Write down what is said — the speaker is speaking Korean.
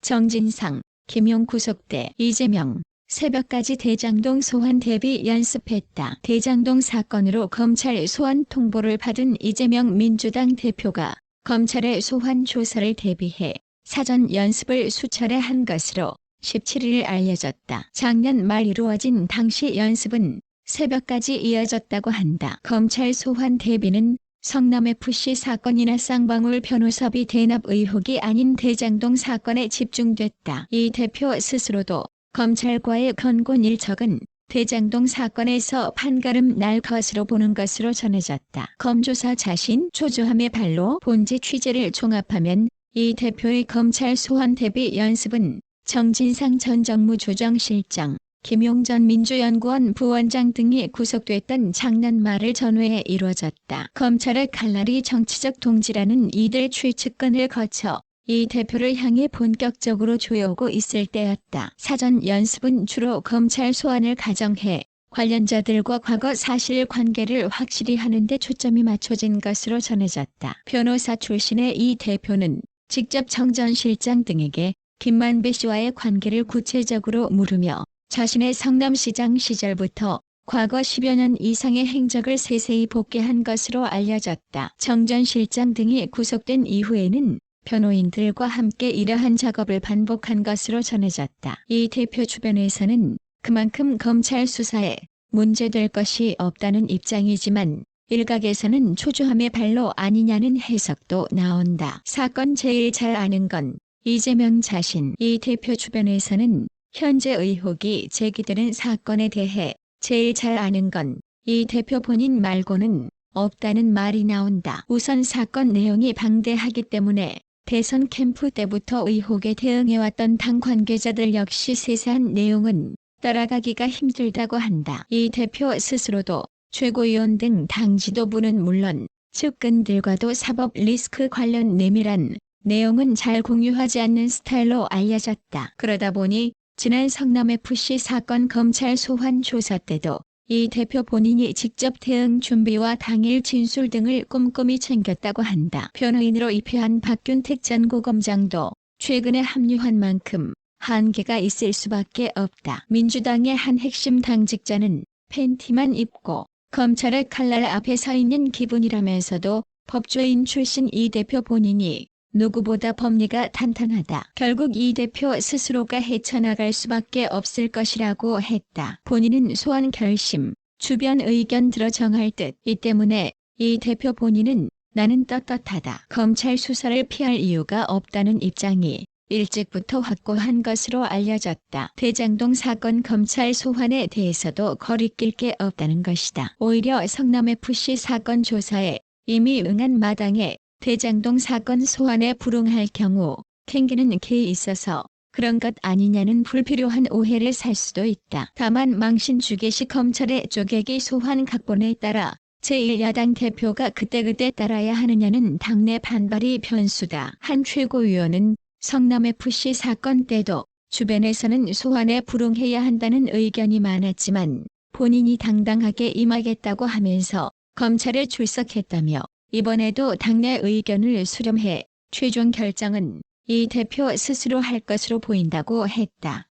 정진상, 김용 구속돼 이재명, 새벽까지 대장동 소환 대비 연습했다. 대장동 사건으로 검찰 소환 통보를 받은 이재명 민주당 대표가 검찰의 소환 조사를 대비해 사전 연습을 수차례 한 것으로 17일 알려졌다. 작년 말 이루어진 당시 연습은 새벽까지 이어졌다고 한다. 검찰 소환 대비는 성남FC 사건이나 쌍방울 변호사비 대납 의혹이 아닌 대장동 사건에 집중됐다. 이 대표 스스로도 검찰과의 건곤일척은 대장동 사건에서 판가름 날 것으로 보는 것으로 전해졌다. 검조사 자신 초조함의 발로 본지 취재를 종합하면 이 대표의 검찰 소환 대비 연습은 정진상 전 정무조정실장, 김용 전 민주연구원 부원장 등이 구속됐던 작년 말을 전후해 이루어졌다. 검찰의 칼날이 정치적 동지라는 이들 추측건을 거쳐 이 대표를 향해 본격적으로 조여오고 있을 때였다. 사전 연습은 주로 검찰 소환을 가정해 관련자들과 과거 사실관계를 확실히 하는 데 초점이 맞춰진 것으로 전해졌다. 변호사 출신의 이 대표는 직접 정 전 실장 등에게 김만배 씨와의 관계를 구체적으로 물으며 자신의 성남시장 시절부터 과거 10여 년 이상의 행적을 세세히 복귀한 것으로 알려졌다. 정 전 실장 등이 구속된 이후에는 변호인들과 함께 이러한 작업을 반복한 것으로 전해졌다. 이 대표 주변에서는 그만큼 검찰 수사에 문제될 것이 없다는 입장이지만 일각에서는 초조함의 발로 아니냐는 해석도 나온다. 사건 제일 잘 아는 건 이재명 자신. 이 대표 주변에서는 현재 의혹이 제기되는 사건에 대해 제일 잘 아는 건 이 대표 본인 말고는 없다는 말이 나온다. 우선 사건 내용이 방대하기 때문에 대선 캠프 때부터 의혹에 대응해왔던 당 관계자들 역시 세세한 내용은 따라가기가 힘들다고 한다. 이 대표 스스로도 최고위원 등 당 지도부는 물론 측근들과도 사법 리스크 관련 내밀한 내용은 잘 공유하지 않는 스타일로 알려졌다. 그러다 보니 지난 성남FC 사건 검찰 소환 조사 때도 이 대표 본인이 직접 대응 준비와 당일 진술 등을 꼼꼼히 챙겼다고 한다. 변호인으로 입회한 박균택 전 고검장도 최근에 합류한 만큼 한계가 있을 수밖에 없다. 민주당의 한 핵심 당직자는 팬티만 입고 검찰의 칼날 앞에 서 있는 기분이라면서도 법조인 출신 이 대표 본인이 누구보다 법리가 탄탄하다. 결국 이 대표 스스로가 헤쳐나갈 수밖에 없을 것이라고 했다. 본인은 소환 결심, 주변 의견 들어 정할 듯. 이 때문에 이 대표 본인은 나는 떳떳하다. 검찰 수사를 피할 이유가 없다는 입장이 일찍부터 확고한 것으로 알려졌다. 대장동 사건 검찰 소환에 대해서도 거리낄 게 없다는 것이다. 오히려 성남FC 사건 조사에 이미 응한 마당에 대장동 사건 소환에 불응할 경우 캥기는 게 있어서 그런 것 아니냐는 불필요한 오해를 살 수도 있다. 다만 망신 주게시 검찰의 쪼개기 소환 각본에 따라 제1야당 대표가 그때그때 따라야 하느냐는 당내 반발이 변수다. 한 최고위원은 성남FC 사건 때도 주변에서는 소환에 불응해야 한다는 의견이 많았지만 본인이 당당하게 임하겠다고 하면서 검찰에 출석했다며 이번에도 당내 의견을 수렴해 최종 결정은 이 대표 스스로 할 것으로 보인다고 했다.